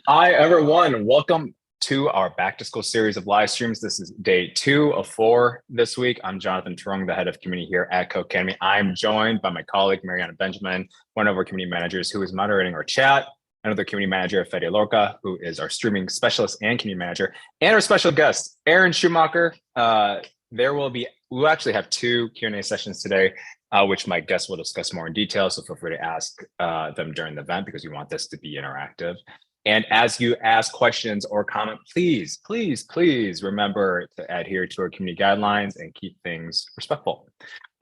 Hi, everyone. Welcome to our back to school series of live streams. This is day 2 of 4 this week. I'm Jonathan Turung, the head of community here at Codecademy. I'm joined by my colleague, Mariana Benjamin, one of our community managers who is moderating our chat, another community manager, Fede Lorca, who is our streaming specialist and community manager, and our special guest, Aaron Schumacher. We'll actually have 2 Q&A sessions today, which my guests will discuss more in detail. So feel free to ask them during the event because we want this to be interactive. And as you ask questions or comment, please remember to adhere to our community guidelines and keep things respectful.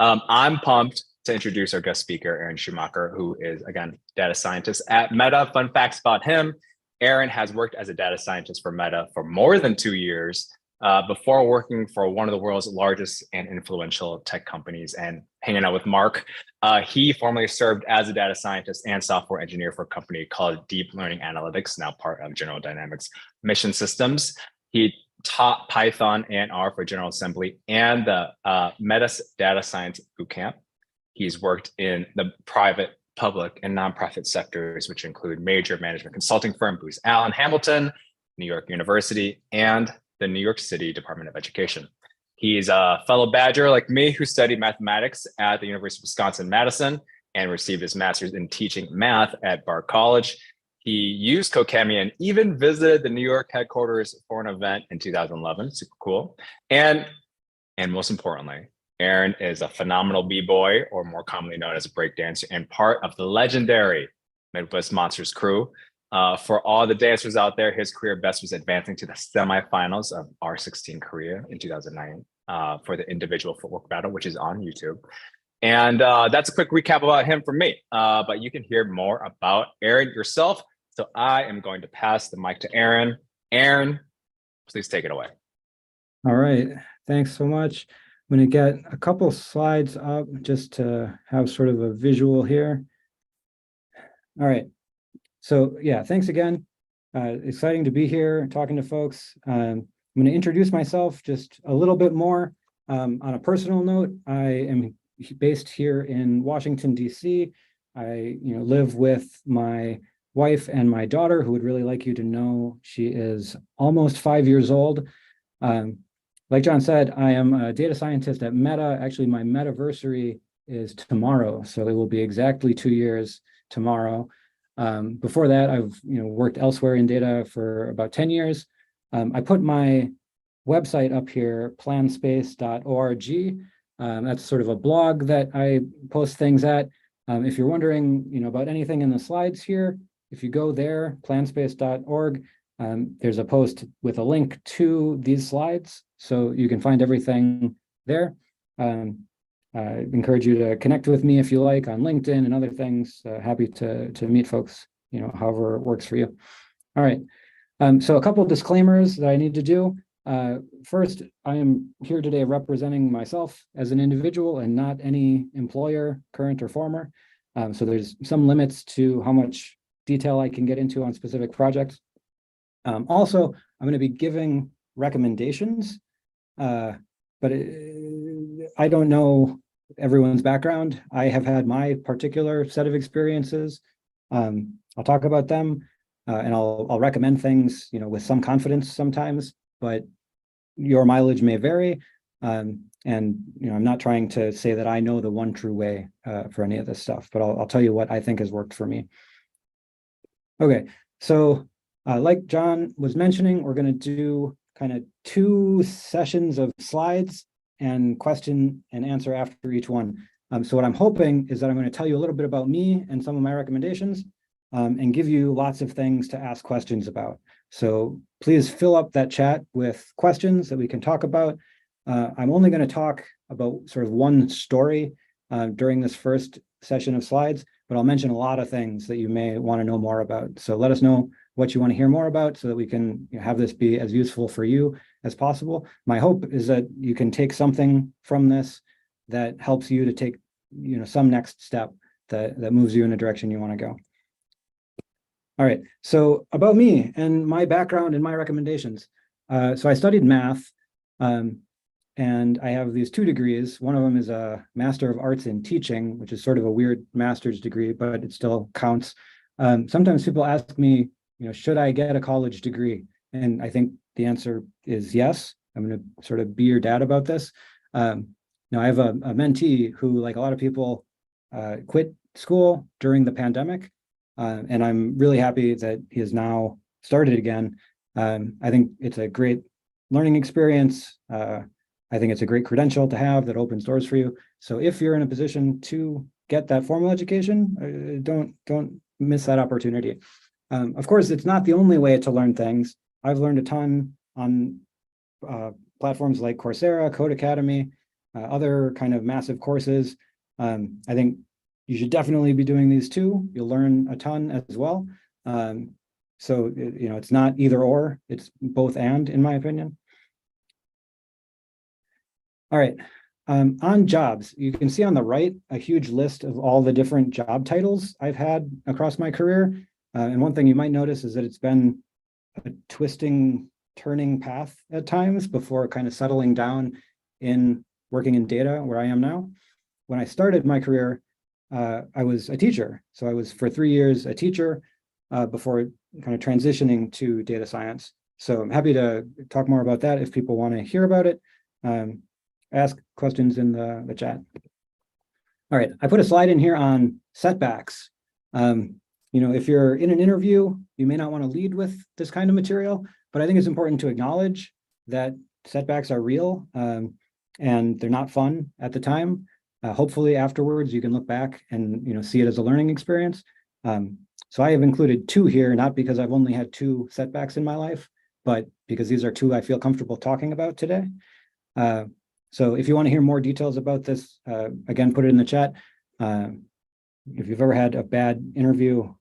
I'm pumped to introduce our guest speaker, Aaron Schumacher, who is, again, data scientist at Meta. Fun facts about him: Aaron has worked as a data scientist for Meta for more than 2 years, before working for one of the world's largest and influential tech companies and hanging out with Mark. He formerly served as a data scientist and software engineer for a company called Deep Learning Analytics, now part of General Dynamics Mission Systems. He taught Python and R for General Assembly and the Meta's Data Science Bootcamp. He's worked in the private, public, and nonprofit sectors, which include major management consulting firm Booz Allen Hamilton, New York University, and the New York City Department of Education. He's a fellow Badger like me who studied mathematics at the University of Wisconsin-Madison and received his master's in teaching math at Bard College. He used Codecademy and even visited the New York headquarters for an event in 2011. Super cool. And most importantly, Aaron is a phenomenal b-boy, or more commonly known as a breakdancer, and part of the legendary Midwest Monsters crew. For all the dancers out there, his career best was advancing to the semifinals of R16 Korea in 2009 for the individual footwork battle, which is on YouTube. And that's a quick recap about him from me. But you can hear more about Aaron yourself. So I am going to pass the mic to Aaron. Aaron, please take it away. All right. Thanks so much. I'm going to get a couple slides up just to have sort of a visual here. All right. So yeah, thanks again. Exciting to be here talking to folks. I'm going to introduce myself just a little bit more. On a personal note, I am based here in Washington, D.C. I live with my wife and my daughter, who would really like you to know she is almost 5 years old. Like John said, I am a data scientist at Meta. Actually, my Metaversary is tomorrow, so it will be exactly 2 years tomorrow. Before that, I've worked elsewhere in data for about 10 years. I put my website up here, planspace.org. That's sort of a blog that I post things at. If you're wondering about anything in the slides here, if you go there, planspace.org, there's a post with a link to these slides, so you can find everything there. I encourage you to connect with me if you like on LinkedIn and other things. Happy to meet folks, however it works for you. All right. So a couple of disclaimers that I need to do. First, I am here today representing myself as an individual and not any employer, current or former. So there's some limits to how much detail I can get into on specific projects. Also, I'm going to be giving recommendations, but I don't know everyone's background. I have had my particular set of experiences. I'll talk about them, and I'll recommend things, with some confidence sometimes, but your mileage may vary. And I'm not trying to say that I know the one true way for any of this stuff, but I'll tell you what I think has worked for me. Okay, so like John was mentioning, we're going to do kind of 2 sessions of slides and question and answer after each one. So what I'm hoping is that I'm going to tell you a little bit about me and some of my recommendations, and give you lots of things to ask questions about. So please fill up that chat with questions that we can talk about. I'm only going to talk about sort of one story during this first session of slides, but I'll mention a lot of things that you may want to know more about. So let us know what you want to hear more about so that we can have this be as useful for you as possible. My hope is that you can take something from this that helps you to take some next step that moves you in a direction you want to go. All right, so about me and my background and my recommendations. So I studied math, and I have these 2 degrees. One of them is a Master of Arts in Teaching, which is sort of a weird master's degree, but it still counts. Sometimes people ask me, should I get a college degree? And I think the answer is yes. I'm going to sort of be your dad about this. I have a mentee who, like a lot of people, quit school during the pandemic. And I'm really happy that he has now started again. I think it's a great learning experience. I think it's a great credential to have that opens doors for you. So if you're in a position to get that formal education, don't miss that opportunity. Of course, it's not the only way to learn things. I've learned a ton on platforms like Coursera, Codecademy, other kind of massive courses. I think you should definitely be doing these too. You'll learn a ton as well. So, it's not either or, it's both and, in my opinion. All right, on jobs, you can see on the right a huge list of all the different job titles I've had across my career. And one thing you might notice is that it's been a twisting, turning path at times before kind of settling down in working in data where I am now. When I started my career, I was a teacher. So I was for 3 years a teacher before kind of transitioning to data science. So I'm happy to talk more about that if people want to hear about it. Ask questions in the chat. All right, I put a slide in here on setbacks. If you're in an interview, you may not want to lead with this kind of material, but I think it's important to acknowledge that setbacks are real and they're not fun at the time. Hopefully afterwards, you can look back and see it as a learning experience. So I have included 2 here, not because I've only had 2 setbacks in my life, but because these are 2 I feel comfortable talking about today. So if you want to hear more details about this, again, put it in the chat. If you've ever had a bad interview,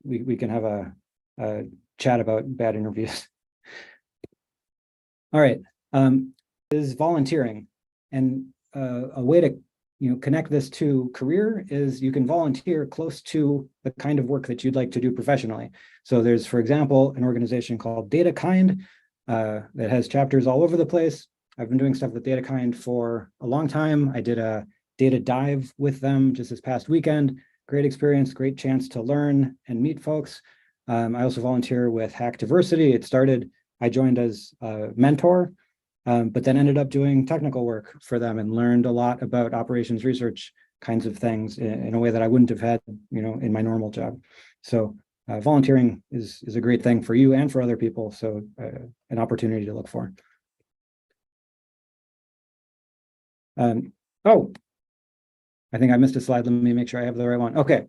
we can have a chat about bad interviews. All right, is volunteering. And a way to connect this to career is you can volunteer close to the kind of work that you'd like to do professionally. So there's, for example, an organization called DataKind that has chapters all over the place. I've been doing stuff with DataKind for a long time. I did a data dive with them just this past weekend. Great experience, great chance to learn and meet folks. I also volunteer with Hack Diversity. I joined as a mentor, but then ended up doing technical work for them and learned a lot about operations research kinds of things in a way that I wouldn't have had, in my normal job. So volunteering is a great thing for you and for other people. So an opportunity to look for. Oh, I think I missed a slide. Let me make sure I have the right one. Okay.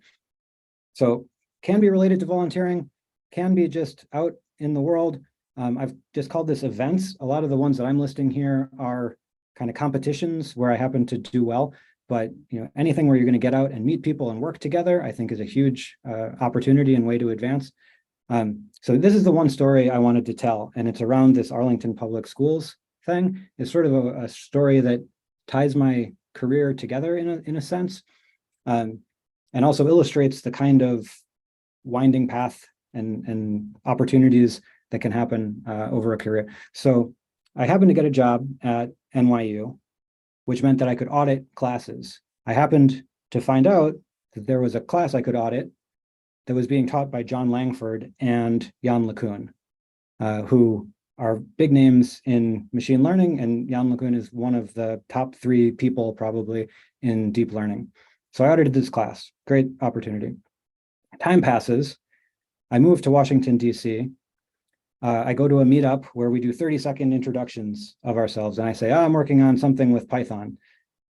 So can be related to volunteering, can be just out in the world. I've just called this events. A lot of the ones that I'm listing here are kind of competitions where I happen to do well, but anything where you're going to get out and meet people and work together, I think is a huge opportunity and way to advance. So this is the one story I wanted to tell, and it's around this Arlington Public Schools thing. It's sort of a story that ties my career together in a sense, and also illustrates the kind of winding path and opportunities that can happen over a career. So I happened to get a job at NYU, which meant that I could audit classes. I happened to find out that there was a class I could audit that was being taught by John Langford and Jan LeCun, who are big names in machine learning, and Jan LeCun is one of the top 3 people probably in deep learning. So I audited this class, great opportunity. Time passes, I move to Washington, DC. I go to a meetup where we do 30-second introductions of ourselves, and I say, I'm working on something with Python.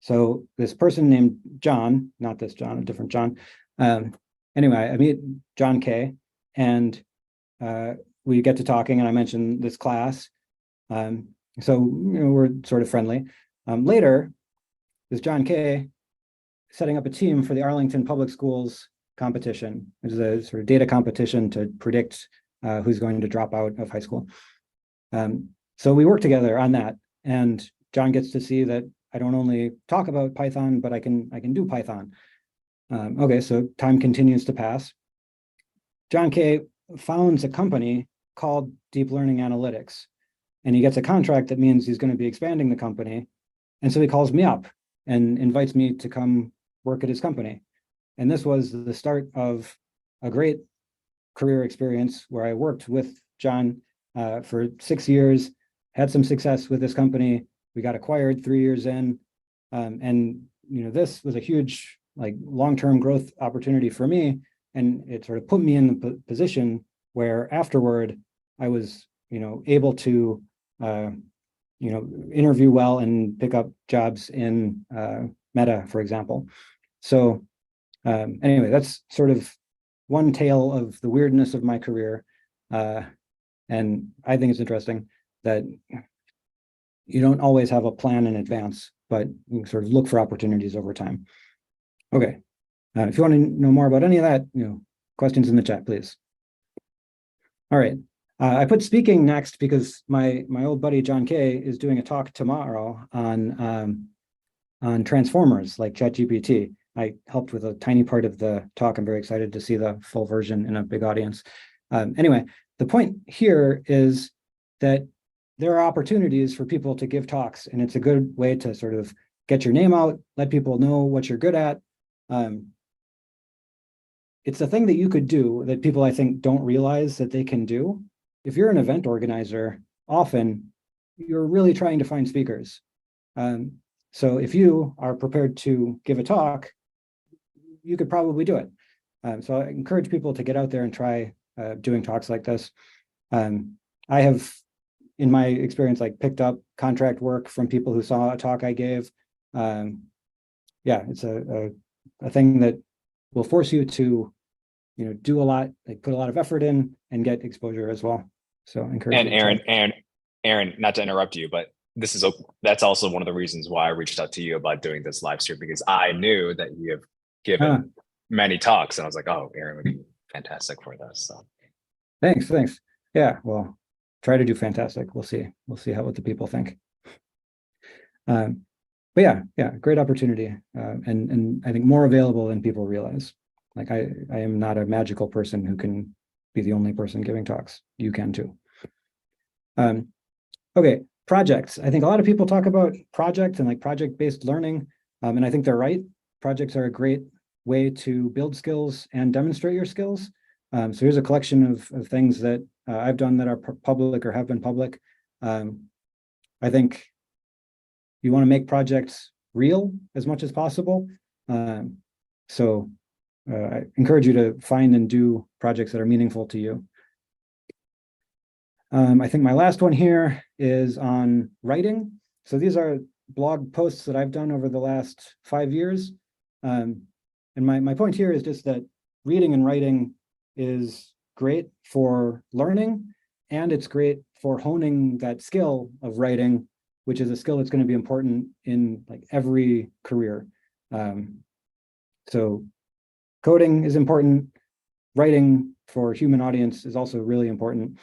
So this person named John, not this John, a different John. Anyway, I meet John K, and we get to talking, and I mentioned this class. So we're sort of friendly. Later, this John K setting up a team for the Arlington Public Schools competition. It's a sort of data competition to predict who's going to drop out of high school. So we work together on that, and John gets to see that I don't only talk about Python, but I can do Python. Okay, so time continues to pass. John K founds a company called Deep Learning Analytics, and he gets a contract that means he's going to be expanding the company. And so he calls me up and invites me to come work at his company. And this was the start of a great career experience where I worked with John for 6 years, had some success with this company. We got acquired 3 years in, and this was a huge long-term growth opportunity for me, and it sort of put me in the position where afterward I was able to interview well and pick up jobs in Meta, for example. So anyway, that's sort of one tale of the weirdness of my career. And I think it's interesting that you don't always have a plan in advance, but you sort of look for opportunities over time. Okay. If you want to know more about any of that, questions in the chat, please. All right. I put speaking next because my old buddy John Kay is doing a talk tomorrow on transformers like ChatGPT. I helped with a tiny part of the talk. I'm very excited to see the full version in a big audience. Anyway, the point here is that there are opportunities for people to give talks, and it's a good way to sort of get your name out, let people know what you're good at. It's a thing that you could do that people, I think, don't realize that they can do. If you're an event organizer, often you're really trying to find speakers. So if you are prepared to give a talk, you could probably do it. So I encourage people to get out there and try doing talks like this. I have, in my experience, picked up contract work from people who saw a talk I gave. Yeah, it's a thing that will force you to do a lot, put a lot of effort in and get exposure as well. So I encourage you to Aaron, not to interrupt you, but that's also one of the reasons why I reached out to you about doing this live stream, because I knew that you have given many talks, and I was like, oh, Aaron would be fantastic for this. So thanks. Yeah, well, try to do fantastic. We'll see what the people think. But yeah, great opportunity, and I think more available than people realize. I am not a magical person who can be the only person giving talks. You can too. Okay, projects. I think a lot of people talk about projects and project-based learning, and I think they're right. Projects are a great way to build skills and demonstrate your skills. So here's a collection of things that I've done that are public or have been public. I think you want to make projects real as much as possible. So I encourage you to find and do projects that are meaningful to you. I think my last one here is on writing. So these are blog posts that I've done over the last 5 years. And my point here is just that reading and writing is great for learning, and it's great for honing that skill of writing, which is a skill that's going to be important in every career. So coding is important. Writing for human audience is also really important.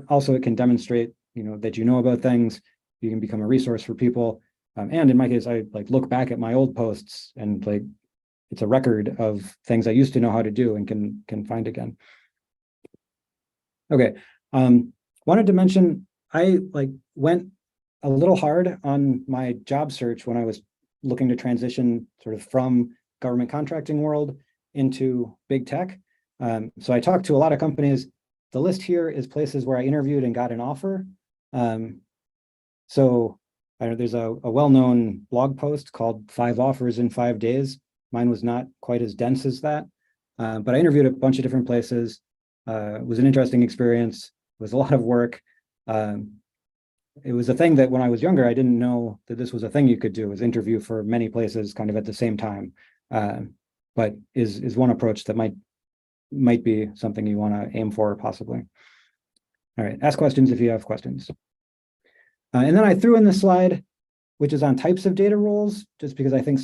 Also, it can demonstrate, that you know about things. You can become a resource for people. And in my case, I look back at my old posts and it's a record of things I used to know how to do and can find again. Okay, wanted to mention I went a little hard on my job search when I was looking to transition sort of from government contracting world into big tech. So I talked to a lot of companies. The list here is places where I interviewed and got an offer. So there's a well-known blog post called 5 Offers in 5 Days. Mine was not quite as dense as that, but I interviewed a bunch of different places. It was an interesting experience. It was a lot of work. It was a thing that when I was younger, I didn't know that this was a thing you could do, is interview for many places kind of at the same time. But is one approach that might be something you want to aim for, possibly. All right, ask questions if you have questions. And then I threw in this slide, which is on types of data roles, just because I think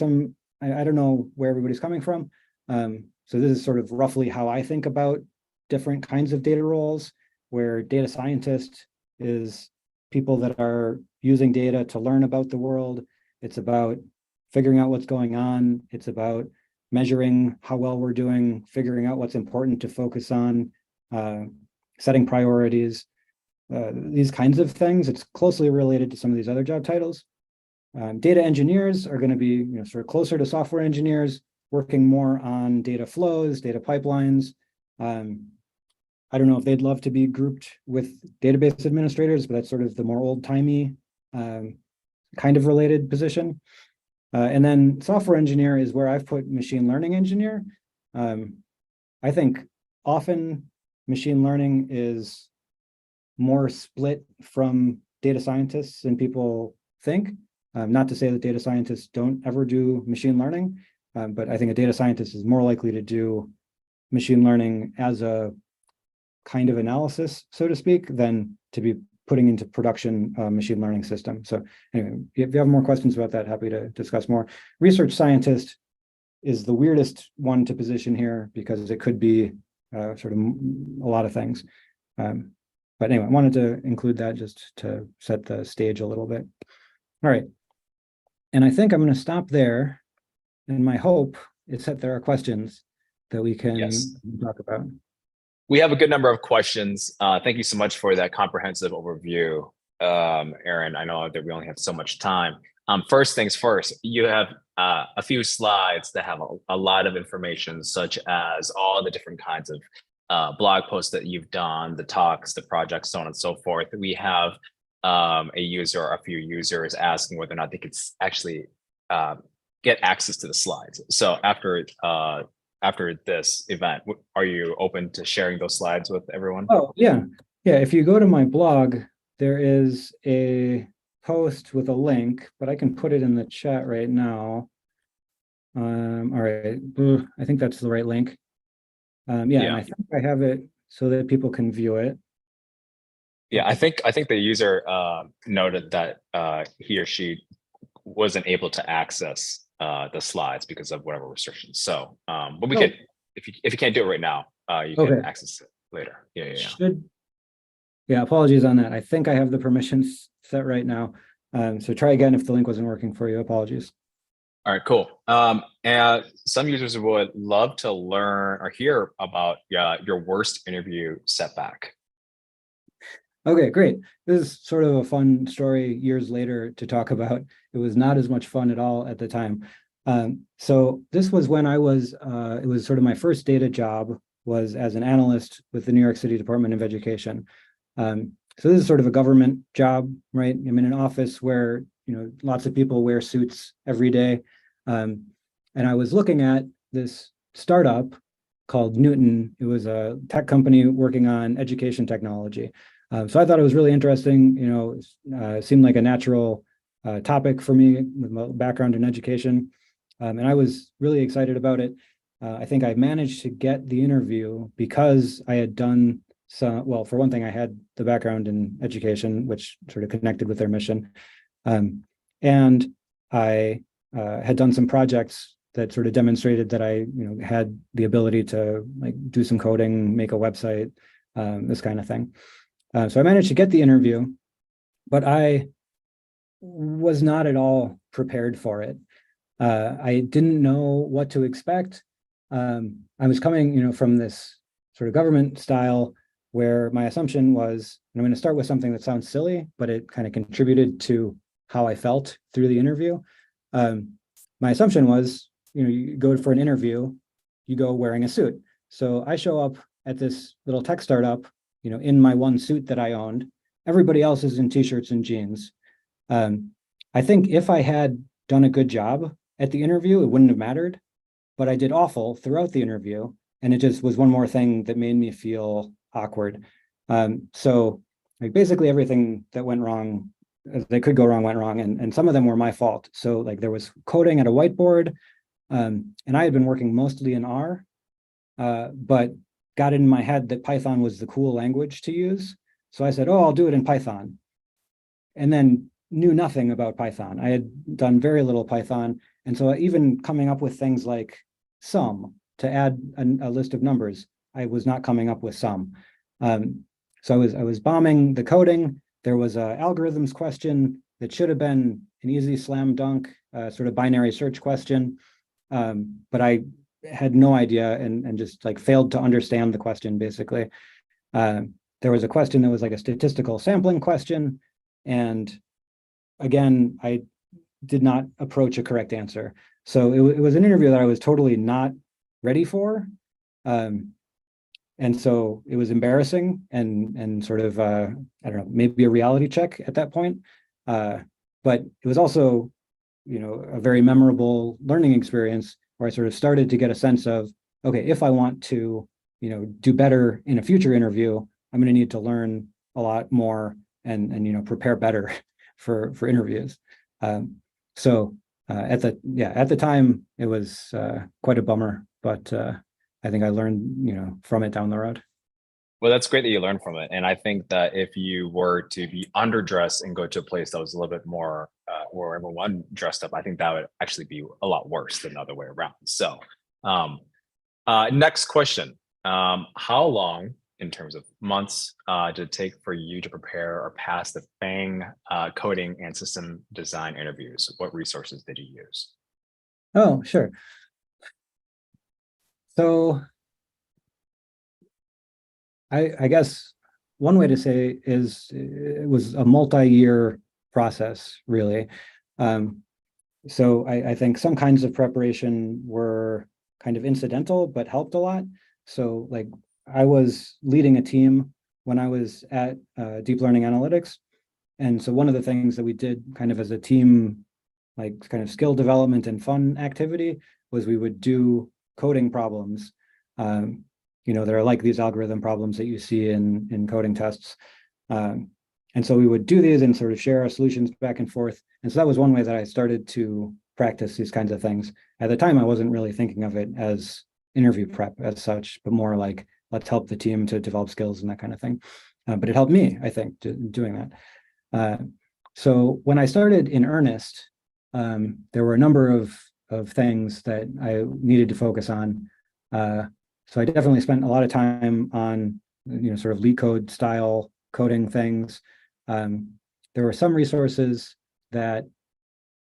I don't know where everybody's coming from. So this is sort of roughly how I think about different kinds of data roles, where data scientist is people that are using data to learn about the world. It's about figuring out what's going on. It's about measuring how well we're doing, figuring out what's important to focus on, setting priorities, these kinds of things. It's closely related to some of these other job titles. Data engineers are going to be sort of closer to software engineers, working more on data flows, data pipelines. don't know if they'd love to be grouped with database administrators, but that's sort of the more old-timey kind of related position. And then software engineer is where I've put machine learning engineer. I think often machine learning is more split from data scientists than people think. Not to say that data scientists don't ever do machine learning, but I think a data scientist is more likely to do machine learning as a kind of analysis, so to speak, than to be putting into production machine learning system. So anyway, if you have more questions about that, happy to discuss more. Research scientist is the weirdest one to position here because it could be sort of a lot of things. But anyway, I wanted to include that just to set the stage a little bit. All right. And I think I'm going to stop there. And my hope is that there are questions that we can talk about. We have a good number of questions. Thank you so much for that comprehensive overview, Aaron. I know that we only have so much time. First things first, you have a few slides that have a lot of information, such as all the different kinds of blog posts that you've done, the talks, the projects, so on and so forth. We have a few users asking whether or not they could actually get access to the slides. So after this event, are you open to sharing those slides with everyone? Oh, yeah. Yeah, if you go to my blog, there is a post with a link, but I can put it in the chat right now. All right, I think that's the right link. And I think I have it so that people can view it. Yeah, I think the user noted that he or she wasn't able to access the slides because of whatever restrictions. So, but we could, if you can't do it right now, you can access it later. Yeah. Apologies on that. I think I have the permissions set right now. So try again if the link wasn't working for you. Apologies. All right, cool. And some users would love to learn or hear about your worst interview setback. Okay, great. This is sort of a fun story years later to talk about. It was not as much fun at all at the time. So this was when I was, it was sort of my first data job was as an analyst with the New York City Department of Education. So this is sort of a government job, right? I'm in an office where, lots of people wear suits every day. And I was looking at this startup called Newton. It was a tech company working on education technology. So I thought it was really interesting, it seemed like a natural topic for me with my background in education. And I was really excited about it. I think I managed to get the interview because I had done well, for one thing, I had the background in education, which sort of connected with their mission. And I had done some projects that sort of demonstrated that I, had the ability to do some coding, make a website, this kind of thing. So I managed to get the interview, but I was not at all prepared for it. I didn't know what to expect. I was coming, from this sort of government style where my assumption was, and I'm going to start with something that sounds silly, but it kind of contributed to how I felt through the interview. My assumption was, you go for an interview, you go wearing a suit. So I show up at this little tech startup, in my one suit that I owned. Everybody else is in t-shirts and jeans. I think if I had done a good job at the interview, it wouldn't have mattered, but I did awful throughout the interview. And it just was one more thing that made me feel awkward. So basically everything that went wrong, that could go wrong, went wrong. And some of them were my fault. So there was coding at a whiteboard, and I had been working mostly in R, but got it in my head that Python was the cool language to use. So I said, I'll do it in Python. And then knew nothing about Python. I had done very little Python. And so even coming up with things like sum to add a list of numbers, I was not coming up with sum. So I was bombing the coding. There was a algorithms question that should have been an easy slam dunk, sort of binary search question. But I had no idea and just failed to understand the question, basically. There was a question that was a statistical sampling question. And again, I did not approach a correct answer. So it was an interview that I was totally not ready for. And so it was embarrassing and sort of I don't know, maybe a reality check at that point. But it was also, a very memorable learning experience where I sort of started to get a sense of, okay, if I want to, do better in a future interview, I'm going to need to learn a lot more and prepare better for interviews. So at the time it was quite a bummer, but I think I learned, from it down the road. Well, that's great that you learned from it. And I think that if you were to be underdressed and go to a place that was a little bit more where everyone dressed up, I think that would actually be a lot worse than the other way around. So, um, next question. How long, in terms of months, did it take for you to prepare or pass the FANG coding and system design interviews? What resources did you use? Oh, sure. So I guess one way to say is it was a multi-year process, really. So I think some kinds of preparation were kind of incidental, but helped a lot. So like I was leading a team when I was at Deep Learning Analytics. And so one of the things that we did kind of as a team, like kind of skill development and fun activity, was we would do coding problems. There are like these algorithm problems that you see in coding tests. And so we would do these and sort of share our solutions back and forth. And so that was one way that I started to practice these kinds of things. At the time, I wasn't really thinking of it as interview prep as such, but more like, let's help the team to develop skills and that kind of thing. But it helped me, I think, doing that. So when I started in earnest, there were a number of things that I needed to focus on. So I definitely spent a lot of time on, sort of leak code style coding things. There were some resources that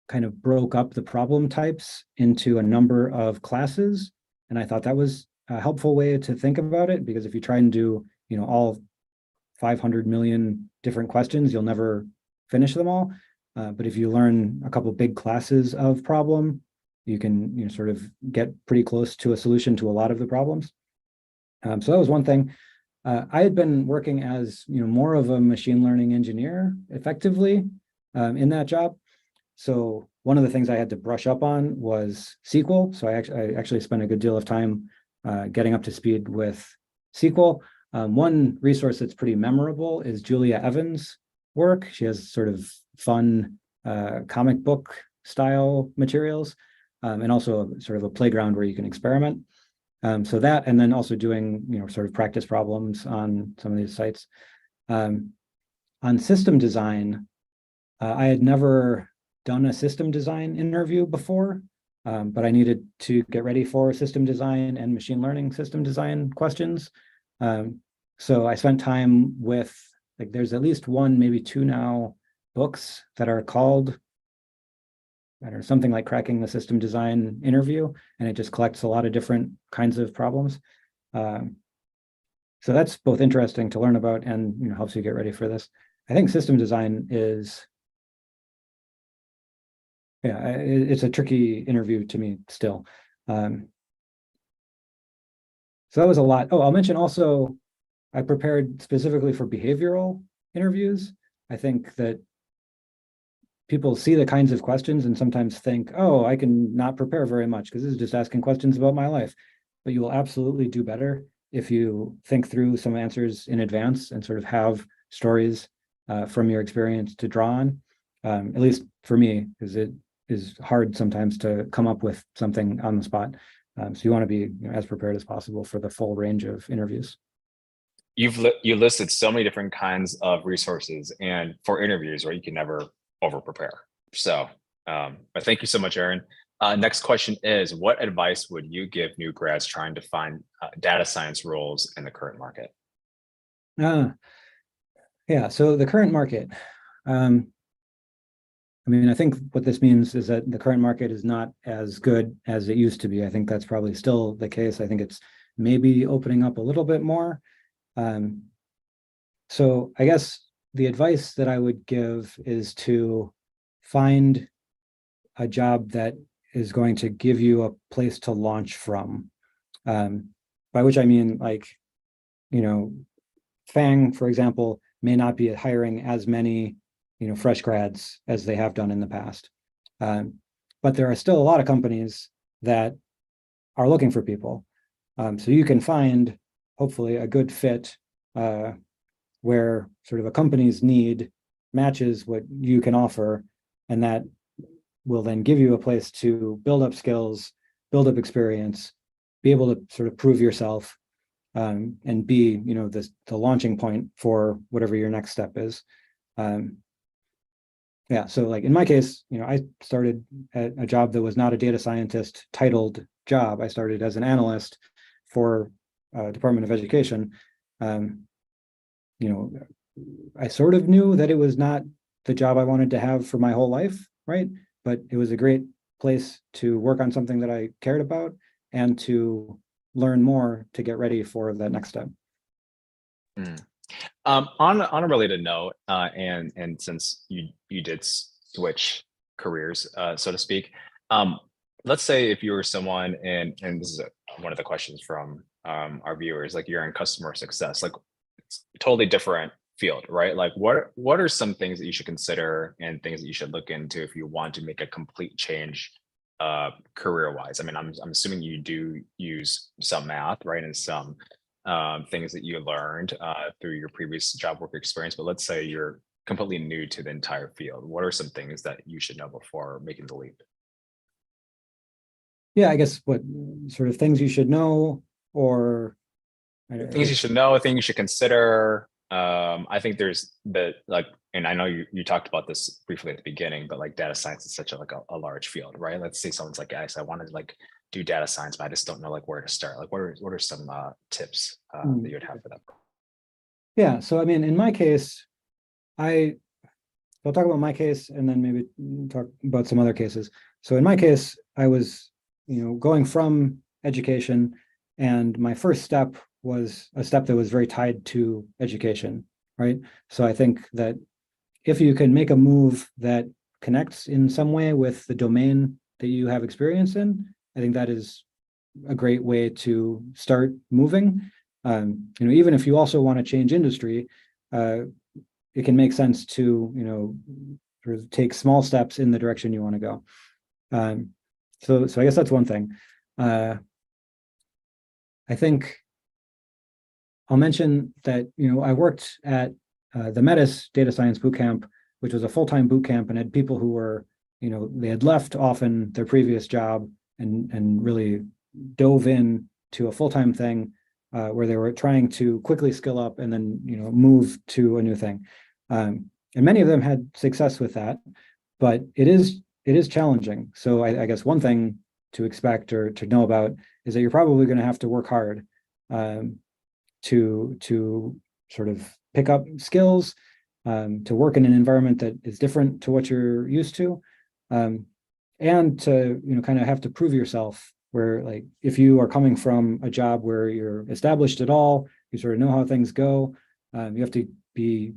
kind of broke up the problem types into a number of classes. And I thought that was a helpful way to think about it, because if you try and do, all 500 million different questions, you'll never finish them all. But if you learn a couple big classes of problem, you can sort of get pretty close to a solution to a lot of the problems. So that was one thing. I had been working as more of a machine learning engineer effectively in that job. So one of the things I had to brush up on was SQL. So I actually spent a good deal of time getting up to speed with SQL. One resource that's pretty memorable is Julia Evans' work. She has sort of fun comic book style materials, and also sort of a playground where you can experiment. So that, and then also doing, sort of practice problems on some of these sites. On system design, I had never done a system design interview before, but I needed to get ready for system design and machine learning system design questions. So I spent time with, like, there's at least one, maybe two now, books that are called, I don't know, something like Cracking the System Design Interview, and it just collects a lot of different kinds of problems. So that's both interesting to learn about and helps you get ready for this. I think system design is, it's a tricky interview to me still. So that was a lot. Oh, I'll mention also, I prepared specifically for behavioral interviews. I think that people see the kinds of questions and sometimes think, oh, I can not prepare very much because this is just asking questions about my life. But you will absolutely do better if you think through some answers in advance and sort of have stories from your experience to draw on, at least for me, because it is hard sometimes to come up with something on the spot. So you want to be as prepared as possible for the full range of interviews. You listed so many different kinds of resources and for interviews, right? You can never over prepare. So, but thank you so much, Aaron. Next question is, what advice would you give new grads trying to find data science roles in the current market? Yeah, so the current market, I think what this means is that the current market is not as good as it used to be. I think that's probably still the case. I think it's maybe opening up a little bit more. So I guess the advice that I would give is to find a job that is going to give you a place to launch from. By which I mean, like, FANG, for example, may not be hiring as many, fresh grads as they have done in the past. But there are still a lot of companies that are looking for people. So you can find, hopefully, a good fit where sort of a company's need matches what you can offer, and that will then give you a place to build up skills, build up experience, be able to sort of prove yourself, and be, the launching point for whatever your next step is. Yeah, so like in my case, I started at a job that was not a data scientist titled job. I started as an analyst for Department of Education. I sort of knew that it was not the job I wanted to have for my whole life, right? But it was a great place to work on something that I cared about and to learn more to get ready for the next step. On a related note, and since you did switch careers, so to speak, let's say if you were someone, and this is one of the questions from our viewers, like you're in customer success, like it's a totally different field, right? Like what are some things that you should consider and things that you should look into if you want to make a complete change career wise? I mean, I'm assuming you do use some math, right, and some things that you learned through your previous job work experience, but let's say you're completely new to the entire field. What are some things that you should know before making the leap? Yeah, I guess what sort of things you should know, or Things you should know, things you should consider. I think there's and I know you talked about this briefly at the beginning, but like data science is such a large field, right? Let's say someone's like, guys, I want to like do data science, but I just don't know like where to start. Like what are some tips that you would have for them? Yeah, so I mean, in my case, I'll talk about my case and then maybe talk about some other cases. So in my case, I was, going from education, and my first step was a step that was very tied to education, right? So I think that if you can make a move that connects in some way with the domain that you have experience in, I think that is a great way to start moving. Even if you also want to change industry, it can make sense to, sort of take small steps in the direction you want to go. So I guess that's one thing. I think I'll mention that, I worked at the Metis Data Science Bootcamp, which was a full-time boot camp, and had people who were, they had left often their previous job and really dove in to a full-time thing where they were trying to quickly skill up and then, move to a new thing. And many of them had success with that, but it is challenging. So I guess one thing to expect or to know about is that you're probably going to have to work hard to sort of pick up skills, to work in an environment that is different to what you're used to, and to kind of have to prove yourself. Where like if you are coming from a job where you're established at all, you sort of know how things go, you have to be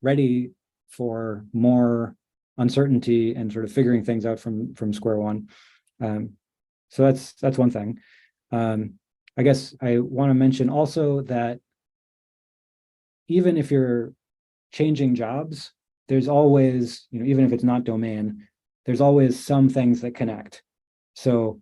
ready for more uncertainty and sort of figuring things out from square one. So that's one thing. I guess I want to mention also that even if you're changing jobs, there's always, even if it's not domain, there's always some things that connect. So,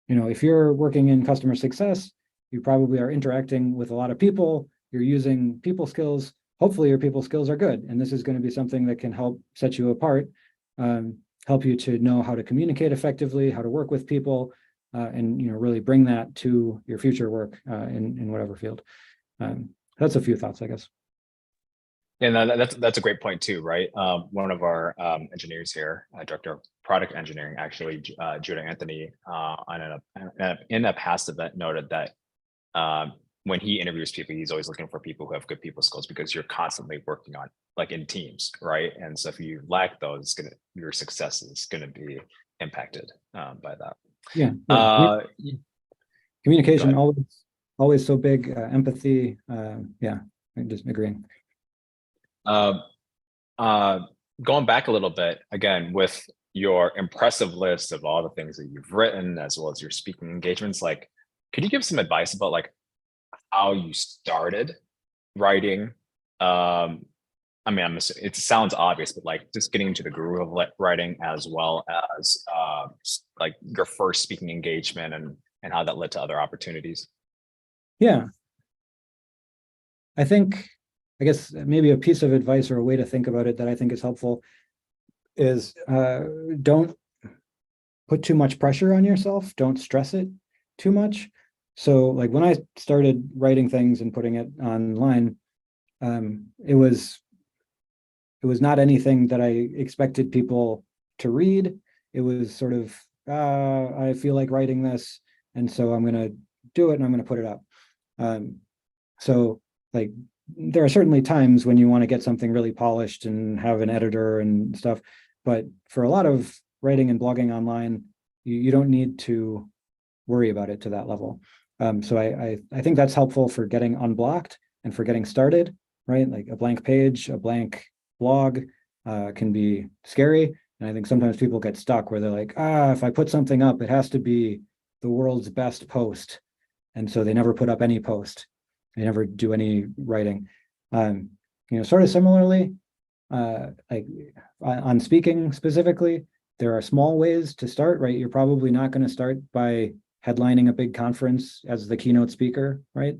if you're working in customer success, you probably are interacting with a lot of people, you're using people skills. Hopefully your people skills are good. And this is going to be something that can help set you apart, help you to know how to communicate effectively, how to work with people, and really bring that to your future work in whatever field. That's a few thoughts, I guess. And that's a great point too, right? One of our engineers here, director of product engineering, actually, Judah Anthony, in a past event noted that when he interviews people, he's always looking for people who have good people skills because you're constantly working on like in teams, right? And so if you lack those, your success is going to be impacted by that. Yeah. Communication always so big. Empathy. Yeah, I'm just agreeing. Going back a little bit, again, with your impressive list of all the things that you've written, as well as your speaking engagements, like, could you give some advice about like how you started writing. I mean, it sounds obvious, but like just getting into the groove of writing, as well as like your first speaking engagement and how that led to other opportunities. Yeah, I guess maybe a piece of advice or a way to think about it that I think is helpful is don't put too much pressure on yourself. Don't stress it too much. So like when I started writing things and putting it online, it was not anything that I expected people to read. It was sort of, I feel like writing this, and so I'm going to do it and I'm going to put it up. So like there are certainly times when you want to get something really polished and have an editor and stuff, but for a lot of writing and blogging online, you don't need to worry about it to that level. So I think that's helpful for getting unblocked and for getting started, right? Like a blank page, a blank blog can be scary. And I think sometimes people get stuck where they're like, if I put something up, it has to be the world's best post. And so they never put up any post. They never do any writing. Sort of similarly, like on speaking specifically, there are small ways to start, right? You're probably not going to start by headlining a big conference as the keynote speaker, right?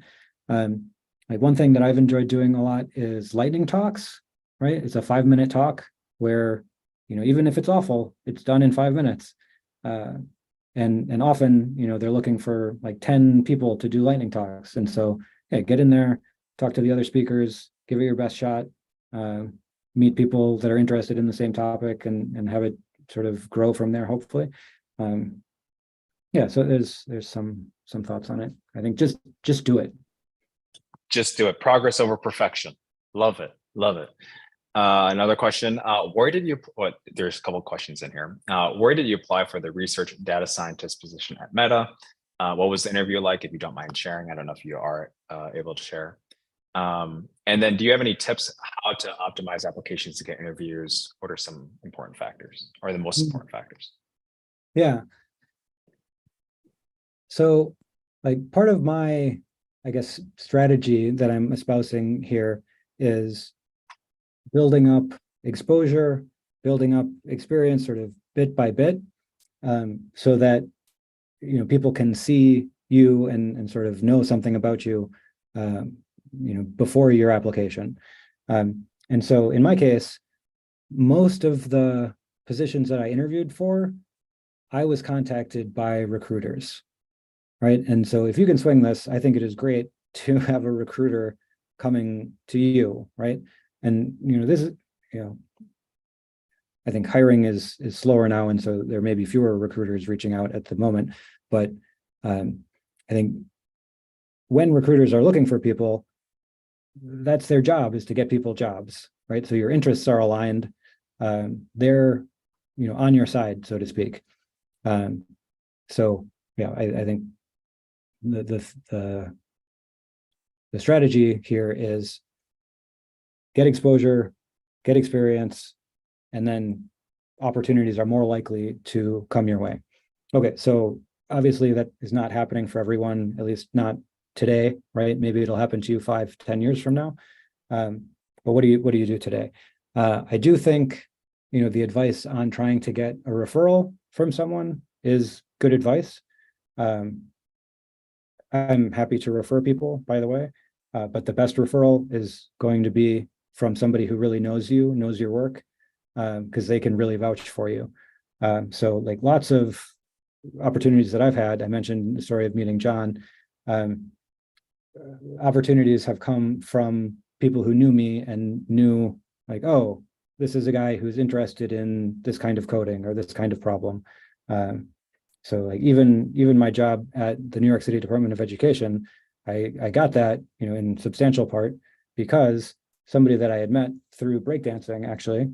Like one thing that I've enjoyed doing a lot is lightning talks, right? It's a 5-minute talk where, even if it's awful, it's done in 5 minutes. And often, they're looking for like 10 people to do lightning talks. And so, yeah, get in there, talk to the other speakers, give it your best shot, meet people that are interested in the same topic and have it sort of grow from there, hopefully. Yeah, so there's some thoughts on it. I think just do it. Just do it. Progress over perfection. Love it. Love it. Another question. Where did you, there's a couple of questions in here. Where did you apply for the research data scientist position at Meta? What was the interview like, if you don't mind sharing? I don't know if you are able to share. And then do you have any tips how to optimize applications to get interviews? What are some important factors or the most important factors? Yeah. So like part of my, I guess, strategy that I'm espousing here is building up exposure, building up experience sort of bit by bit, so that, people can see you and sort of know something about you, before your application. And so in my case, most of the positions that I interviewed for, I was contacted by recruiters, right? And so if you can swing this, I think it is great to have a recruiter coming to you, right? And this is, I think hiring is slower now, and so there may be fewer recruiters reaching out at the moment. But I think when recruiters are looking for people, that's their job, is to get people jobs, right? So your interests are aligned. They're on your side, so to speak. So yeah, I think the strategy here is get exposure, get experience, and then opportunities are more likely to come your way. Okay, so obviously that is not happening for everyone, at least not today, right? Maybe it'll happen to you 5-10 years from now. But what do you do today? I do think, the advice on trying to get a referral from someone is good advice. I'm happy to refer people, by the way, but the best referral is going to be from somebody who really knows you, knows your work, because they can really vouch for you. So like lots of opportunities that I've had, I mentioned the story of meeting John. Opportunities have come from people who knew me and knew like, oh, this is a guy who's interested in this kind of coding or this kind of problem. So like even my job at the New York City Department of Education, I got that, in substantial part because somebody that I had met through breakdancing, actually,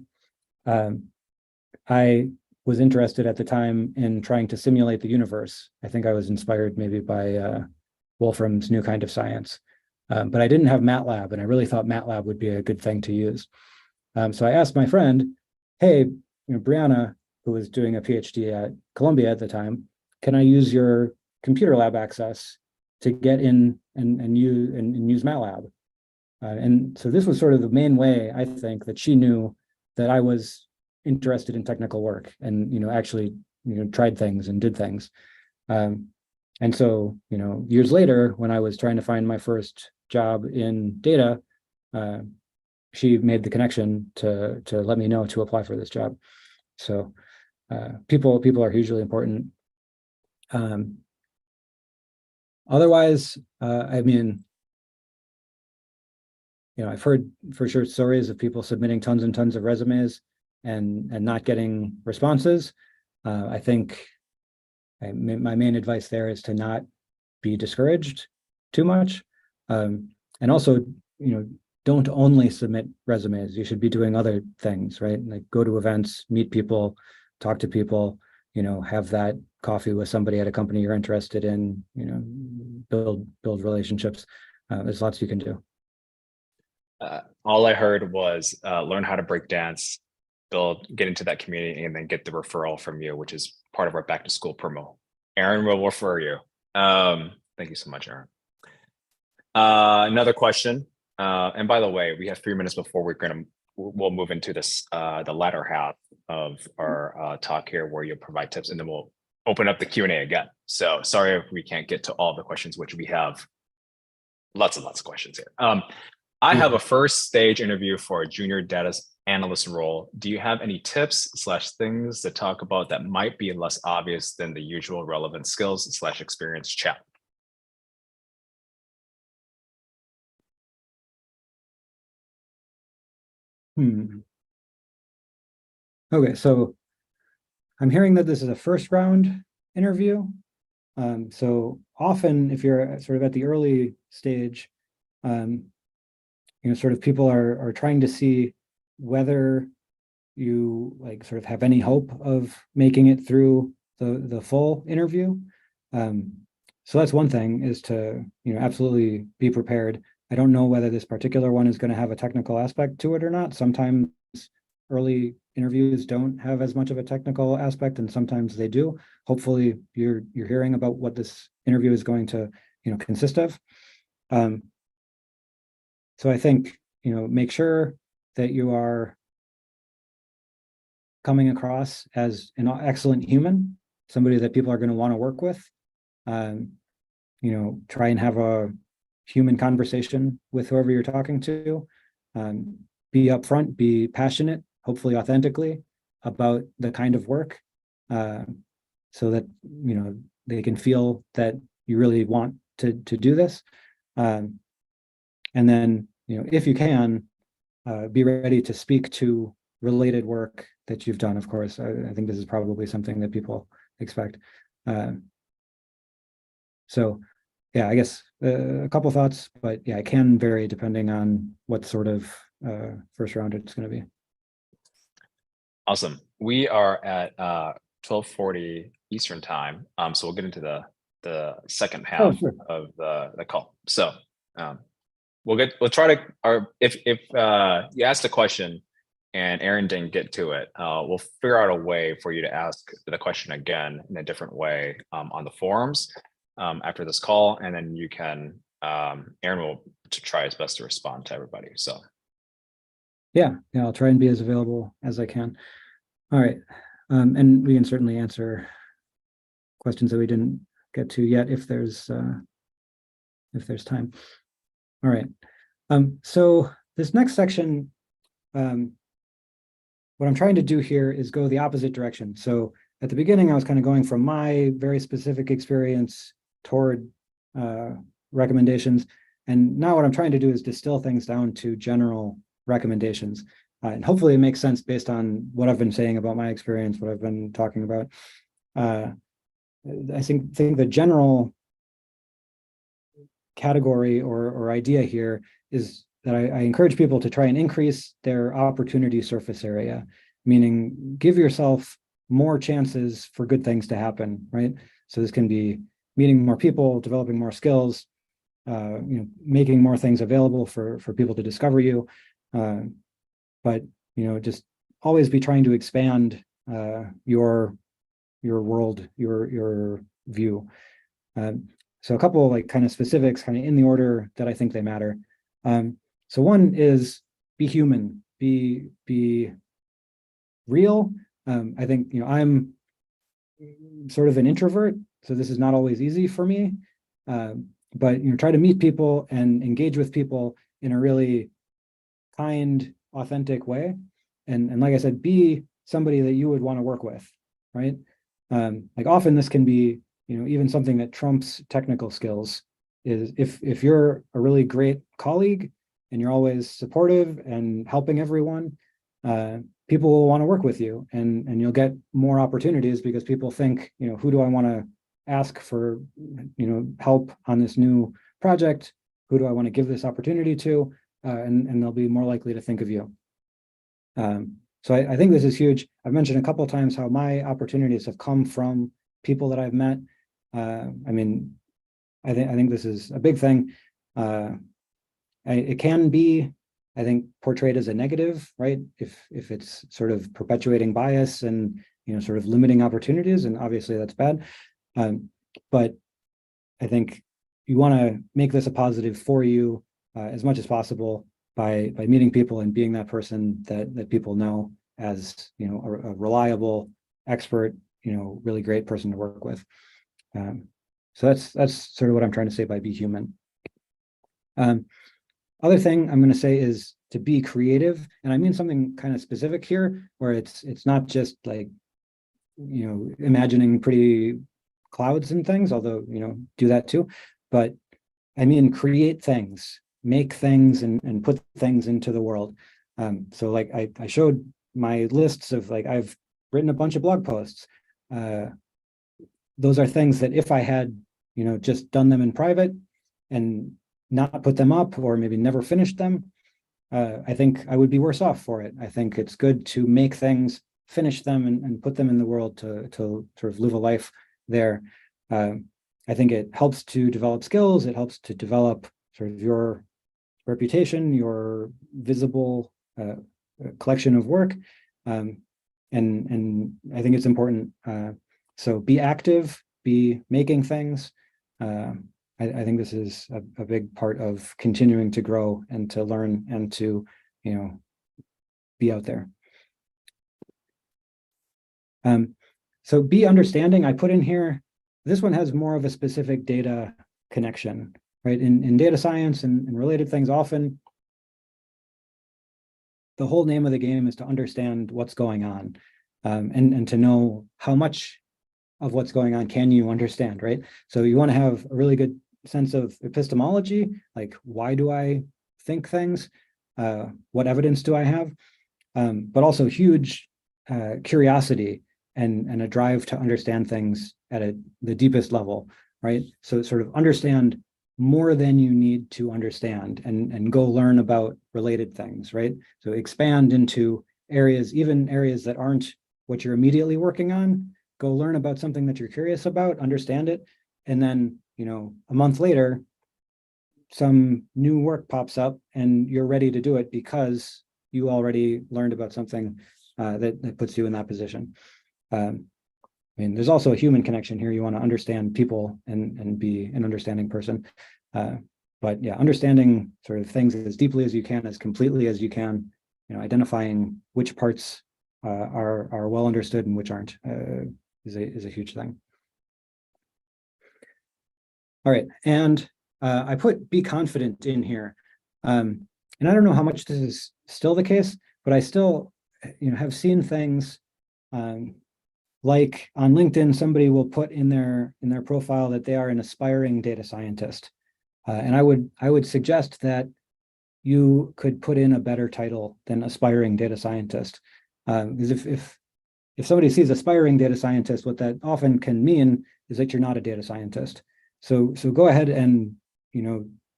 I was interested at the time in trying to simulate the universe. I think I was inspired maybe by Wolfram's New Kind of Science, but I didn't have MATLAB, and I really thought MATLAB would be a good thing to use. So I asked my friend, hey, Brianna, who was doing a PhD at Columbia at the time, can I use your computer lab access to get in and use MATLAB? And so this was sort of the main way, I think, that she knew that I was interested in technical work and, actually, tried things and did things. And so, years later, when I was trying to find my first job in data, she made the connection to let me know to apply for this job. So people are hugely important. Otherwise, I mean, I've heard for sure stories of people submitting tons and tons of resumes and not getting responses. I think my main advice there is to not be discouraged too much. And also, don't only submit resumes. You should be doing other things, right? Like go to events, meet people, talk to people, have that coffee with somebody at a company you're interested in, build relationships. There's lots you can do. All I heard was learn how to break dance, get into that community, and then get the referral from you, which is part of our back to school promo. Aaron will refer you. Thank you so much, Aaron. Another question. And by the way, we have 3 minutes before we'll move into this the latter half of our talk here, where you'll provide tips, and then we'll open up the Q&A again. So sorry if we can't get to all the questions, which we have lots and lots of questions here. I have a first stage interview for a junior data analyst role. Do you have any tips / things to talk about that might be less obvious than the usual relevant skills / experience chat? Okay, so I'm hearing that this is a first round interview. So often if you're sort of at the early stage, sort of people are trying to see whether you like sort of have any hope of making it through the full interview. So that's one thing, is to absolutely be prepared. I don't know whether this particular one is going to have a technical aspect to it or not. Sometimes early interviews don't have as much of a technical aspect, and sometimes they do. Hopefully you're hearing about what this interview is going to consist of. So I think make sure that you are coming across as an excellent human, somebody that people are going to want to work with. Try and have a human conversation with whoever you're talking to. Be upfront, be passionate, hopefully authentically, about the kind of work, so that they can feel that you really want to do this. And then if you can, be ready to speak to related work that you've done. Of course, I think this is probably something that people expect. So yeah, I guess a couple thoughts, but yeah, it can vary depending on what sort of first round it's going to be. Awesome. We are at 12:40 Eastern time, so we'll get into the second half of the call. So we'll try to, if you asked a question and Aaron didn't get to it, we'll figure out a way for you to ask the question again in a different way on the forums after this call, and then you can Aaron will try his best to respond to everybody. So yeah, I'll try and be as available as I can. All right, and we can certainly answer questions that we didn't get to yet if there's time. All right, so this next section, what I'm trying to do here is go the opposite direction. So at the beginning, I was kind of going from my very specific experience toward recommendations. And now what I'm trying to do is distill things down to general recommendations. And hopefully it makes sense based on what I've been saying about my experience, what I've been talking about. I think the general category or idea here is that I encourage people to try and increase their opportunity surface area, meaning give yourself more chances for good things to happen, right? So this can be meeting more people, developing more skills, making more things available for people to discover you. But just always be trying to expand your world, your view. So a couple like kind of specifics, kind of in the order that I think they matter. So one is be human, be real. I think, I'm sort of an introvert, so this is not always easy for me. But try to meet people and engage with people in a really kind, authentic way. And like I said, be somebody that you would want to work with, right? Like often this can be, even something that trumps technical skills is if you're a really great colleague and you're always supportive and helping everyone, people will want to work with you, and you'll get more opportunities because people think, who do I want to ask for, help on this new project? Who do I want to give this opportunity to? And they'll be more likely to think of you. So I think this is huge. I've mentioned a couple of times how my opportunities have come from people that I've met. I think this is a big thing. It can be, I think, portrayed as a negative, right? If it's sort of perpetuating bias and sort of limiting opportunities, and obviously that's bad. But I think you want to make this a positive for you as much as possible by meeting people and being that person that people know as a reliable, expert, really great person to work with. So that's sort of what I'm trying to say by be human. Other thing I'm going to say is to be creative, and I mean something kind of specific here, where it's not just like imagining pretty clouds and things, although do that too, but I mean create things, make things, and put things into the world. So like I showed my lists of, like, I've written a bunch of blog posts. Those are things that if I had just done them in private and not put them up, or maybe never finished them, I think I would be worse off for it. I think it's good to make things, finish them, and put them in the world to sort of live a life there. I think it helps to develop skills. It helps to develop sort of your reputation, your visible collection of work. And I think it's important. So be active, be making things. I think this is a big part of continuing to grow and to learn and to, be out there. So be understanding. I put in here, this one has more of a specific data connection, right? In data science and related things, often the whole name of the game is to understand what's going on, and to know how much of what's going on can you understand, right? So you want to have a really good sense of epistemology, like why do I think things? What evidence do I have? But also huge curiosity and a drive to understand things at the deepest level, right? So sort of understand more than you need to understand, and go learn about related things, right? So expand into areas, even areas that aren't what you're immediately working on. Go learn about something that you're curious about, understand it, and then, a month later, some new work pops up and you're ready to do it because you already learned about something that puts you in that position. There's also a human connection here. You want to understand people and be an understanding person. But yeah, understanding sort of things as deeply as you can, as completely as you can, identifying which parts are well understood and which aren't is a huge thing. All right, and I put be confident in here. And I don't know how much this is still the case, but I still have seen things like on LinkedIn, somebody will put in their profile that they are an aspiring data scientist. And I would suggest that you could put in a better title than aspiring data scientist. Because if somebody sees aspiring data scientist, what that often can mean is that you're not a data scientist. So go ahead and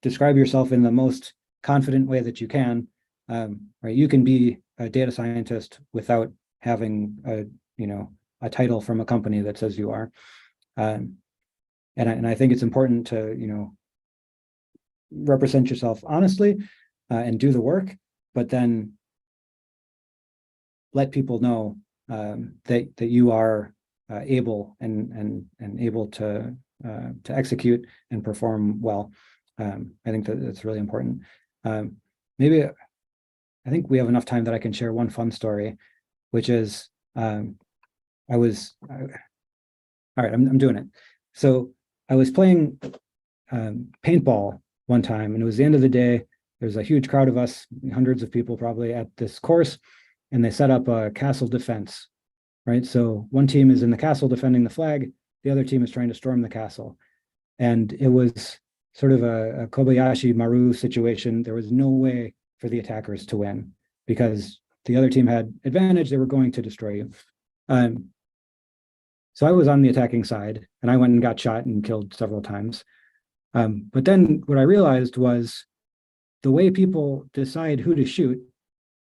describe yourself in the most confident way that you can. Right? You can be a data scientist without having a title from a company that says you are. And I think it's important to represent yourself honestly and do the work, but then let people know that you are able and able to execute and perform well. I think that's really important. maybe I think we have enough time that I can share one fun story, which is all right, I'm doing it. So I was playing paintball one time, and it was the end of the day. There's a huge crowd of us, hundreds of people probably at this course, and they set up a castle defense, right? So one team is in the castle defending the flag, the other team is trying to storm the castle. And it was sort of a Kobayashi Maru situation. There was no way for the attackers to win because the other team had advantage. They were going to destroy you. So I was on the attacking side, and I went and got shot and killed several times. But then what I realized was the way people decide who to shoot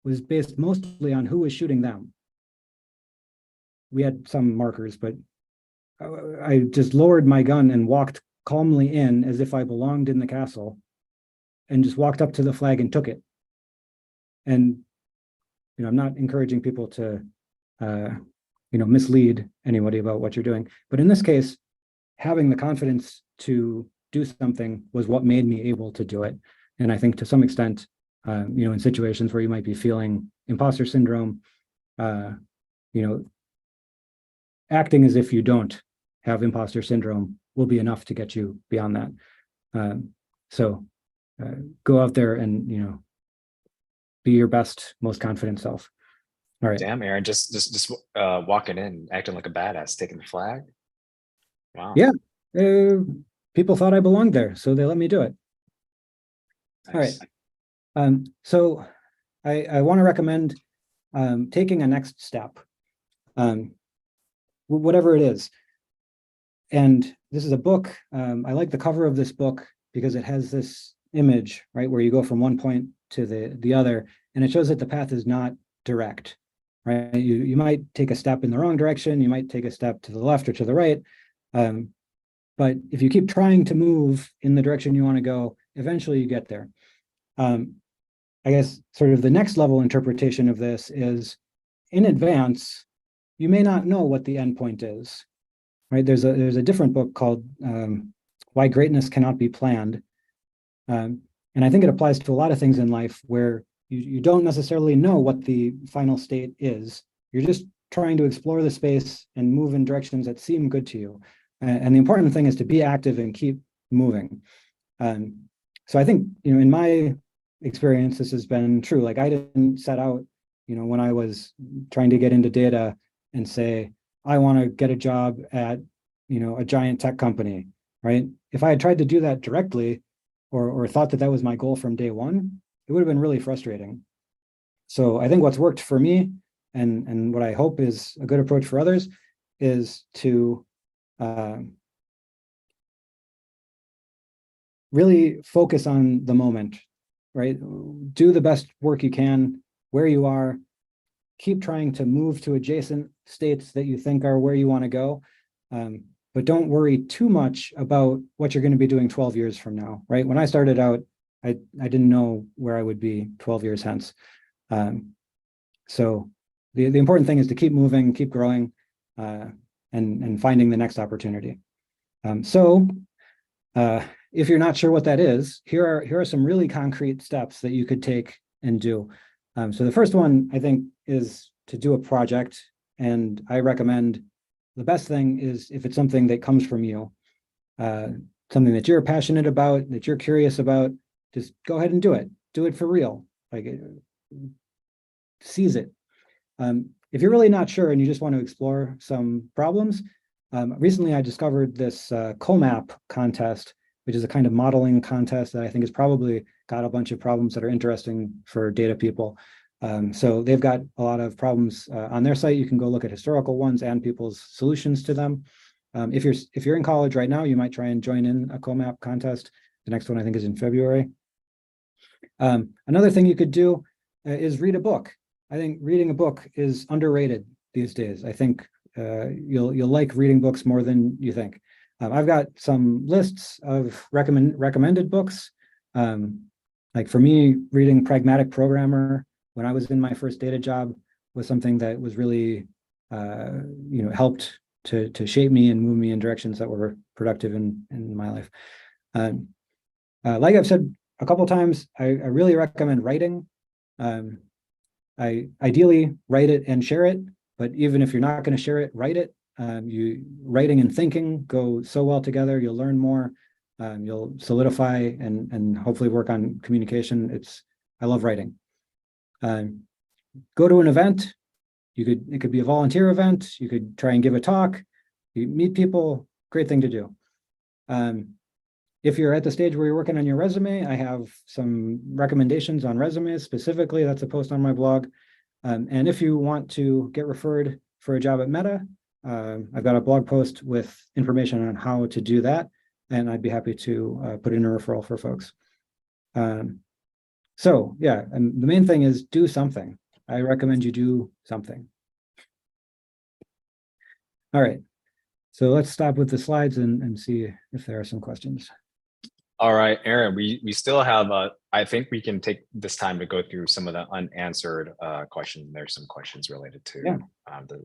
was based mostly on who was shooting them. We had some markers, but I just lowered my gun and walked calmly in as if I belonged in the castle and just walked up to the flag and took it. And, I'm not encouraging people to, mislead anybody about what you're doing. But in this case, having the confidence to do something was what made me able to do it. And I think to some extent, in situations where you might be feeling imposter syndrome, acting as if you don't have imposter syndrome will be enough to get you beyond that. So go out there and, be your best, most confident self. All right. Damn, Aaron, just walking in, acting like a badass, taking the flag. Wow. Yeah. People thought I belonged there, so they let me do it. Nice. All right. So I want to recommend taking a next step, whatever it is. And this is a book. I like the cover of this book because it has this image, right, where you go from one point to the other, and it shows that the path is not direct, right? You might take a step in the wrong direction, you might take a step to the left or to the right, but if you keep trying to move in the direction you want to go, eventually you get there. I guess sort of the next level interpretation of this is in advance, you may not know what the end point is, right? There's a different book called Why Greatness Cannot Be Planned. And I think it applies to a lot of things in life where you don't necessarily know what the final state is. You're just trying to explore the space and move in directions that seem good to you. And the important thing is to be active and keep moving. So I think, in my experience, this has been true. Like I didn't set out, when I was trying to get into data and say, I want to get a job at, a giant tech company, right? If I had tried to do that directly or thought that was my goal from day one, it would have been really frustrating. So I think what's worked for me and what I hope is a good approach for others is to really focus on the moment, right? Do the best work you can where you are. Keep trying to move to adjacent states that you think are where you want to go. But don't worry too much about what you're going to be doing 12 years from now, right? When I started out, I didn't know where I would be 12 years hence. So the important thing is to keep moving, keep growing, and finding the next opportunity. So if you're not sure what that is, here are some really concrete steps that you could take and do. So the first one, I think, is to do a project. And I recommend the best thing is if it's something that comes from you, something that you're passionate about, that you're curious about, just go ahead and do it. Do it for real. Like, seize it. If you're really not sure and you just want to explore some problems, recently I discovered this COMAP contest, which is a kind of modeling contest that I think has probably got a bunch of problems that are interesting for data people. So they've got a lot of problems on their site. You can go look at historical ones and people's solutions to them. If you're in college right now, you might try and join in a COMAP contest. The next one I think is in February. Another thing you could do is read a book. I think reading a book is underrated these days. I think you'll like reading books more than you think. I've got some lists of recommended books. Like for me, reading Pragmatic Programmer when I was in my first data job was something that was really, helped to shape me and move me in directions that were productive in my life. Like I've said a couple times, I really recommend writing. I ideally write it and share it, but even if you're not going to share it, write it. Writing and thinking go so well together. You'll learn more. You'll solidify and hopefully work on communication. I love writing. Go to an event. It could be a volunteer event. You could try and give a talk. You meet people. Great thing to do. If you're at the stage where you're working on your resume, I have some recommendations on resumes specifically. That's a post on my blog. And if you want to get referred for a job at Meta, I've got a blog post with information on how to do that. And I'd be happy to put in a referral for folks. So yeah, and the main thing is do something. I recommend you do something. All right. So let's stop with the slides and see if there are some questions. All right, Aaron, we still have, I think we can take this time to go through some of the unanswered questions. There's some questions related to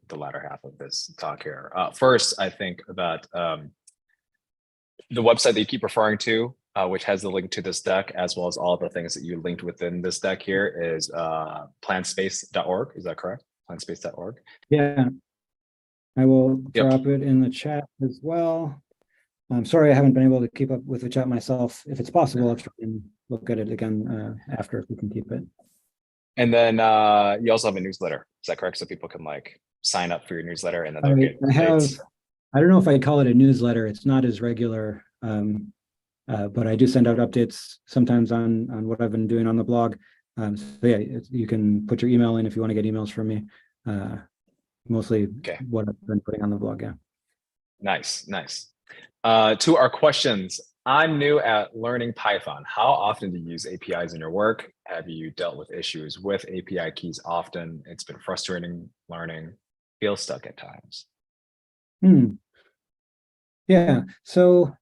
the latter half of this talk here. First, I think that the website that you keep referring to, which has the link to this deck, as well as all the things that you linked within this deck here is planspace.org. Is that correct? Planspace.org. Yeah, I will drop it in the chat as well. I'm sorry I haven't been able to keep up with the chat myself. If it's possible, I'll try and look at it again after if we can keep it. And then you also have a newsletter. Is that correct? So people can like sign up for your newsletter and then they'll get updates. I don't know if I'd call it a newsletter. It's not as regular, but I do send out updates sometimes on what I've been doing on the blog. So yeah, you can put your email in if you want to get emails from me. Mostly what I've been putting on the blog. Yeah. Nice. To our questions, I'm new at learning Python. How often do you use APIs in your work? Have you dealt with issues with API keys often? It's been frustrating learning, feel stuck at times. Yeah, so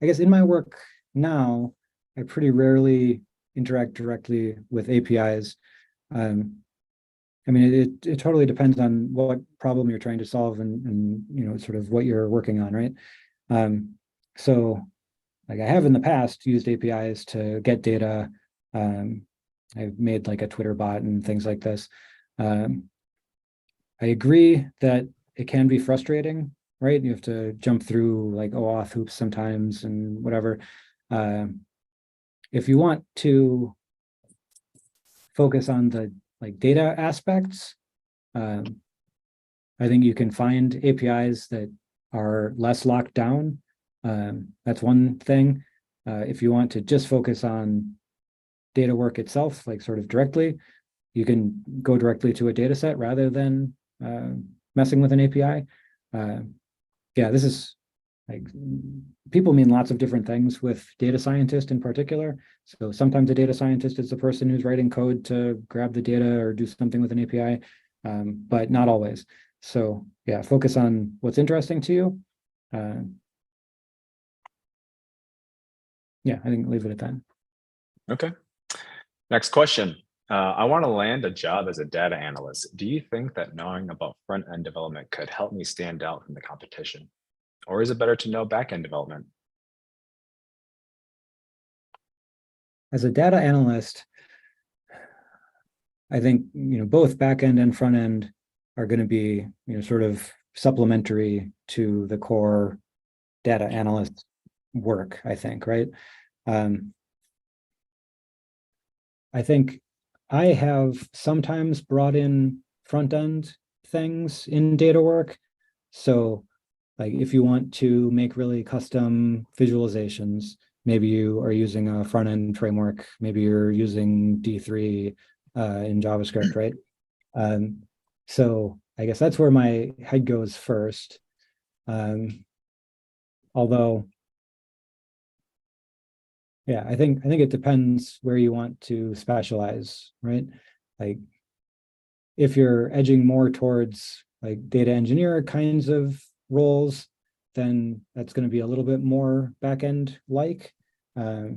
I guess in my work now, I pretty rarely interact directly with APIs. I mean, it totally depends on what problem you're trying to solve and you know, sort of what you're working on, right? So like I have in the past used APIs to get data. I've made like a Twitter bot and things like this. I agree that it can be frustrating, right? You have to jump through like OAuth hoops sometimes and whatever. If you want to focus on the like data aspects, I think you can find APIs that are less locked down. That's one thing. If you want to just focus on data work itself, like sort of directly, you can go directly to a data set rather than messing with an API. Yeah, this is like, people mean lots of different things with data scientist in particular. So sometimes a data scientist is the person who's writing code to grab the data or do something with an API, but not always. So yeah, focus on what's interesting to you. Yeah, I think leave it at that. Okay. Next question. I want to land a job as a data analyst. Do you think that knowing about front-end development could help me stand out from the competition? Or is it better to know back-end development? As a data analyst, I think, you know, both back-end and front-end are going to be, you know, sort of supplementary to the core data analyst work, I think, right? I think I have sometimes brought in front-end things in data work. So like if you want to make really custom visualizations, maybe you are using a front-end framework, maybe you're using D3 in JavaScript, right? So I guess that's where my head goes first. Although, yeah, I think it depends where you want to specialize, right? Like if you're edging more towards like data engineer kinds of roles, then that's going to be a little bit more back-end like. Yeah,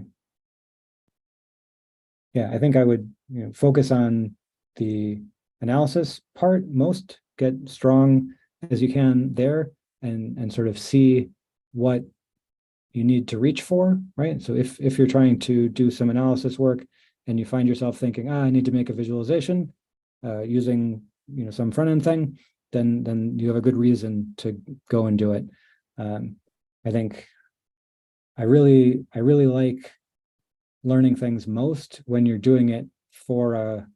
I think I would, you know, focus on the analysis part most, get strong as you can there, and sort of see what you need to reach for, right? So if you're trying to do some analysis work and you find yourself thinking, I need to make a visualization using some front end thing, then you have a good reason to go and do it. I think I really like learning things most when you're doing it for a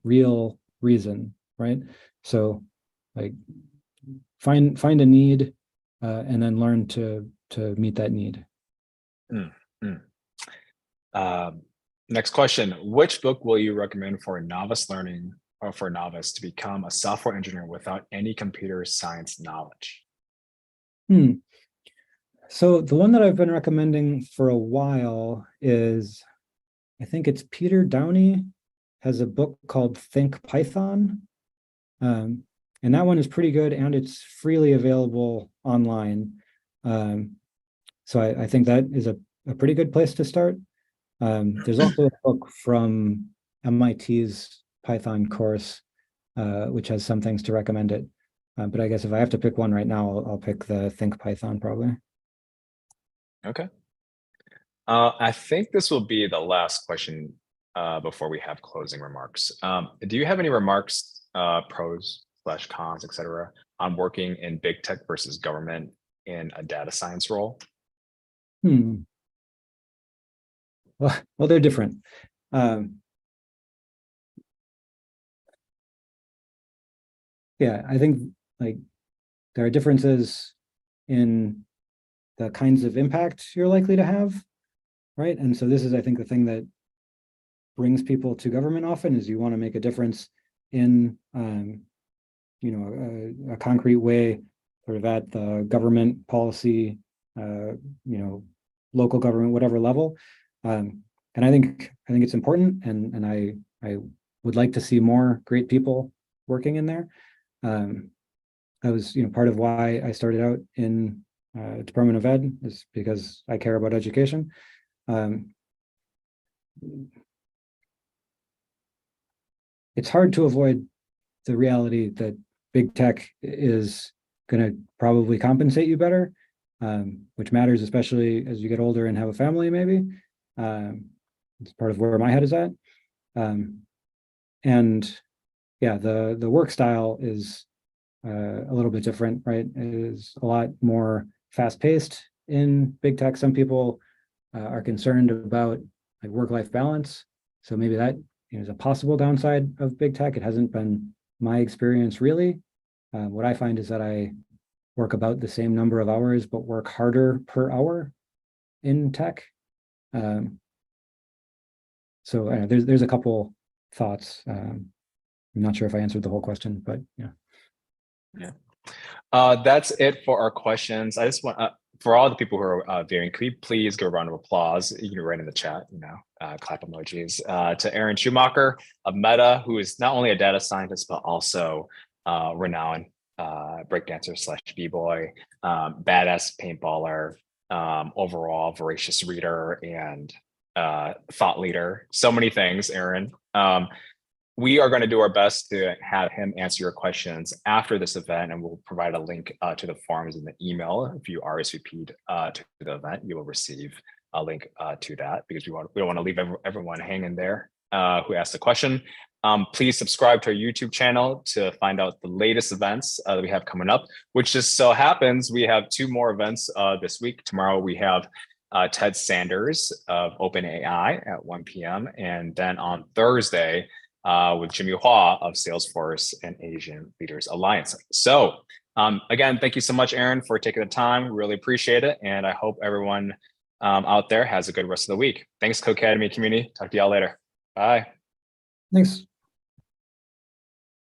real reason, right? So like find a need and then learn to meet that need. Mm, Next question. Which book will you recommend for a novice learning or for a novice to become a software engineer without any computer science knowledge? So the one that I've been recommending for a while is, I think it's Peter Downey has a book called Think Python. And that one is pretty good and it's freely available online. So I think that is a pretty good place to start. There's also a book from MIT's Python course, which has some things to recommend it. But I guess if I have to pick one right now, I'll pick the Think Python probably. Okay. I think this will be the last question before we have closing remarks. Do you have any remarks, pros/cons, etc., on working in big tech versus government in a data science role? Well, they're different. Yeah, I think like there are differences in the kinds of impact you're likely to have, right? And so this is, I think, the thing that brings people to government often is you want to make a difference in, a concrete way, sort of at the government policy, local government, whatever level. And I think it's important, and I would like to see more great people working in there. That was part of why I started out in Department of Ed, is because I care about education. It's hard to avoid the reality that big tech is going to probably compensate you better, which matters especially as you get older and have a family, maybe. It's part of where my head is at. And yeah, the work style is a little bit different, right? It is a lot more fast-paced in big tech. Some people are concerned about like work-life balance. So maybe that is a possible downside of big tech. It hasn't been my experience really. What I find is that I work about the same number of hours, but work harder per hour in tech. So there's a couple thoughts. I'm not sure if I answered the whole question, but yeah. That's it for our questions. I just want for all the people who are viewing, could you please give a round of applause? You can write in the chat, clap emojis to Aaron Schumacher of Meta, who is not only a data scientist but also renowned breakdancer / b-boy, badass paintballer, overall voracious reader and thought leader. So many things, Aaron. We are going to do our best to have him answer your questions after this event, and we'll provide a link to the forums in the email. If you RSVP'd to the event, you will receive a link to that, because we don't want to leave everyone hanging there who asked the question. Please subscribe to our YouTube channel to find out the latest events that we have coming up, which just so happens we have 2 more events this week. Tomorrow we have Ted Sanders of OpenAI at 1 p.m. And then on Thursday, with Jimmy Hua of Salesforce and Asian Leaders Alliance. So again, thank you so much, Aaron, for taking the time. Really appreciate it. And I hope everyone out there has a good rest of the week. Thanks, Codecademy community. Talk to y'all later. Bye. Thanks.